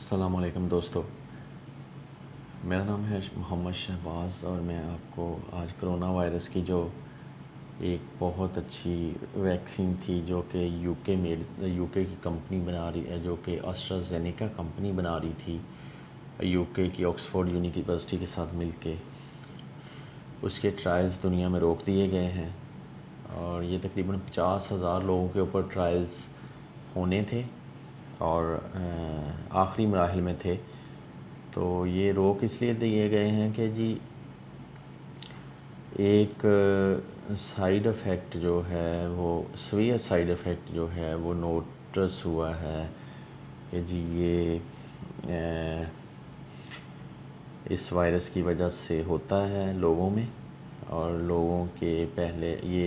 السلام علیکم دوستو، میرا نام ہے محمد شہباز اور میں آپ کو آج کرونا وائرس کی جو ایک بہت اچھی ویکسین تھی جو کہ یو کے کی کمپنی بنا رہی ہے، جو کہ آسٹرازینیکا کمپنی بنا رہی تھی یو کے کی آکسفورڈ یونیورسٹی کے ساتھ مل کے، اس کے ٹرائلز دنیا میں روک دیے گئے ہیں اور یہ تقریباً 50,000 لوگوں کے اوپر ٹرائلز ہونے تھے اور آخری مراحل میں تھے۔ تو یہ روک اس لیے دیے گئے ہیں کہ جی ایک سائیڈ افیکٹ جو ہے وہ سویئر سائیڈ افیکٹ جو ہے وہ نوٹس ہوا ہے کہ جی یہ اس وائرس کی وجہ سے ہوتا ہے لوگوں میں، اور لوگوں کے پہلے یہ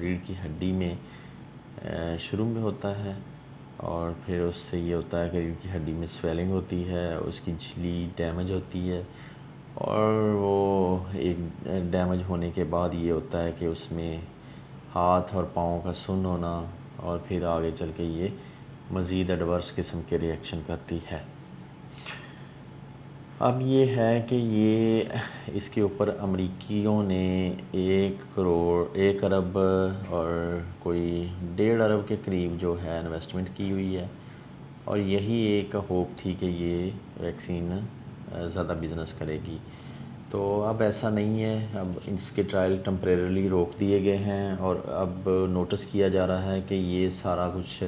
ریڑھ کی ہڈی میں شروع میں ہوتا ہے اور پھر اس سے یہ ہوتا ہے کہ ریڑھ کی ہڈی میں سویلنگ ہوتی ہے، اس کی جھلی ڈیمیج ہوتی ہے اور وہ ایک ڈیمیج ہونے کے بعد یہ ہوتا ہے کہ اس میں ہاتھ اور پاؤں کا سن ہونا اور پھر آگے چل کے یہ مزید ایڈورس قسم کے ریئیکشن کرتی ہے۔ اب یہ ہے کہ یہ اس کے اوپر امریکیوں نے 1 ارب اور کوئی 1.5 ارب کے قریب جو ہے انویسٹمنٹ کی ہوئی ہے، اور یہی ایک ہوپ تھی کہ یہ ویکسین زیادہ بزنس کرے گی۔ تو اب ایسا نہیں ہے، اب اس کے ٹرائل ٹمپریرلی روک دیے گئے ہیں اور اب نوٹس کیا جا رہا ہے کہ یہ سارا کچھ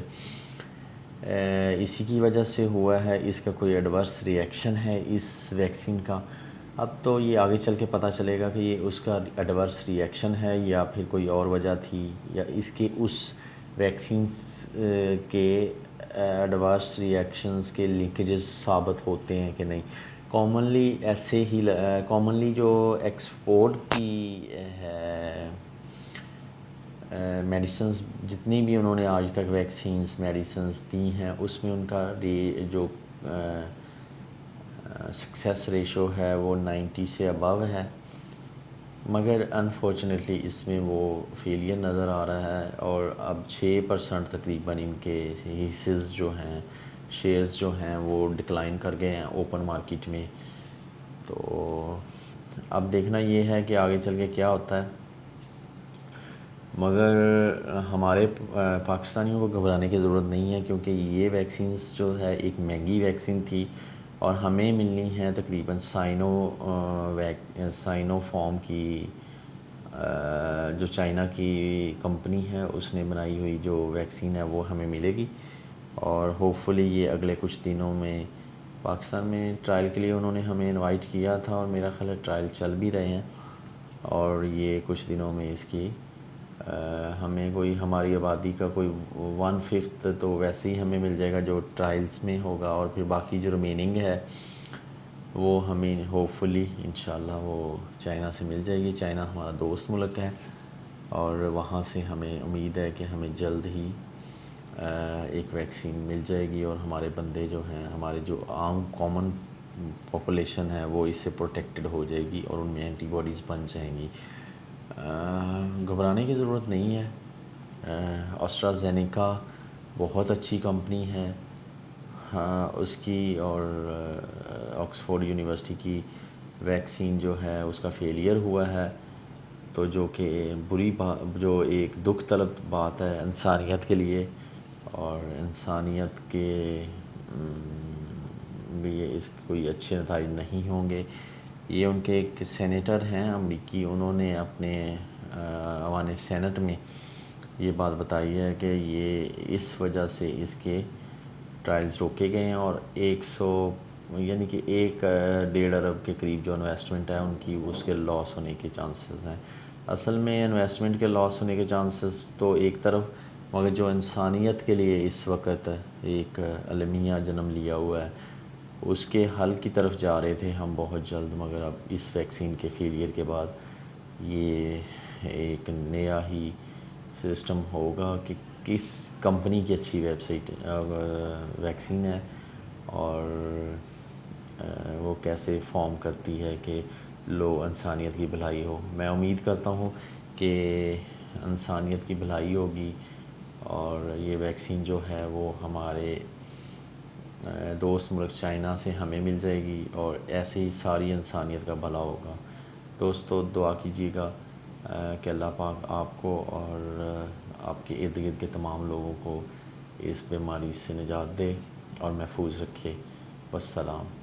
اسی کی وجہ سے ہوا ہے، اس کا کوئی ایڈورس ریئیکشن ہے اس ویکسین کا۔ اب تو یہ آگے چل کے پتہ چلے گا کہ یہ اس کا ایڈورس ریئیکشن ہے یا پھر کوئی اور وجہ تھی، یا اس کے اس ویکسین کے ایڈورس ریئیکشنز کے لنکیجز ثابت ہوتے ہیں کہ نہیں۔ کامنلی جو ایکسپورٹ کی ہے میڈیسنز، جتنی بھی انہوں نے آج تک ویکسینز میڈیسنز دی ہیں، اس میں ان کا جو سکسیس ریشو ہے وہ 90 سے ابو ہے، مگر انفارچونیٹلی اس میں وہ فیلئر نظر آ رہا ہے اور اب 6% تقریباً ان کے حصص جو ہیں، شیئرز جو ہیں وہ ڈکلائن کر گئے ہیں اوپن مارکیٹ میں۔ تو اب دیکھنا یہ ہے کہ آگے چل کے کیا ہوتا ہے، مگر ہمارے پاکستانیوں کو گھبرانے کی ضرورت نہیں ہے، کیونکہ یہ ویکسینز جو ہے ایک مہنگی ویکسین تھی اور ہمیں ملنی ہے تقریباً سائنو فارم کی، جو چائنا کی کمپنی ہے اس نے بنائی ہوئی جو ویکسین ہے وہ ہمیں ملے گی، اور ہوپ فلی یہ اگلے کچھ دنوں میں پاکستان میں ٹرائل کے لیے انہوں نے ہمیں انوائٹ کیا تھا اور میرا خیال ہے ٹرائل چل بھی رہے ہیں، اور یہ کچھ دنوں میں اس کی ہمیں کوئی ہماری آبادی کا کوئی 1/5 تو ویسے ہی ہمیں مل جائے گا جو ٹرائلز میں ہوگا، اور پھر باقی جو ریمیننگ ہے وہ ہمیں ہوپ فلی انشاءاللہ وہ چائنا سے مل جائے گی۔ چائنا ہمارا دوست ملک ہے اور وہاں سے ہمیں امید ہے کہ ہمیں جلد ہی ایک ویکسین مل جائے گی، اور ہمارے بندے جو ہیں، ہمارے جو عام کامن پاپولیشن ہے وہ اس سے پروٹیکٹڈ ہو جائے گی اور ان میں اینٹی باڈیز بن جائیں گی۔ گھبرانے کی ضرورت نہیں ہے، آسٹرازینیکا بہت اچھی کمپنی ہے، اس کی اور آکسفورڈ یونیورسٹی کی ویکسین جو ہے اس کا فیلئر ہوا ہے، تو جو کہ جو ایک دکھ طلب بات ہے انسانیت کے لیے، اور انسانیت کے لیے اس کوئی اچھے نتائج نہیں ہوں گے۔ یہ ان کے ایک سینیٹر ہیں امریکی، انہوں نے اپنے ایوان سینٹ میں یہ بات بتائی ہے کہ یہ اس وجہ سے اس کے ٹرائلز روکے گئے ہیں، اور 1.5 ارب کے قریب جو انویسٹمنٹ ہے ان کی اس کے لاس ہونے کے چانسز ہیں۔ اصل میں انویسٹمنٹ کے لاس ہونے کے چانسز تو ایک طرف، مگر جو انسانیت کے لیے اس وقت ایک المیہ جنم لیا ہوا ہے اس کے حل کی طرف جا رہے تھے ہم بہت جلد، مگر اب اس ویکسین کے فیلئر کے بعد یہ ایک نیا ہی سسٹم ہوگا کہ کس کمپنی کی اچھی ویکسین ہے اور وہ کیسے فارم کرتی ہے کہ انسانیت کی بھلائی ہو۔ میں امید کرتا ہوں کہ انسانیت کی بھلائی ہوگی اور یہ ویکسین جو ہے وہ ہمارے دوست ملک چائنا سے ہمیں مل جائے گی، اور ایسے ہی ساری انسانیت کا بھلا ہوگا۔ دوستو دعا کیجیے گا کہ اللہ پاک آپ کو اور آپ کے ارد گرد کے تمام لوگوں کو اس بیماری سے نجات دے اور محفوظ رکھے۔ والسلام۔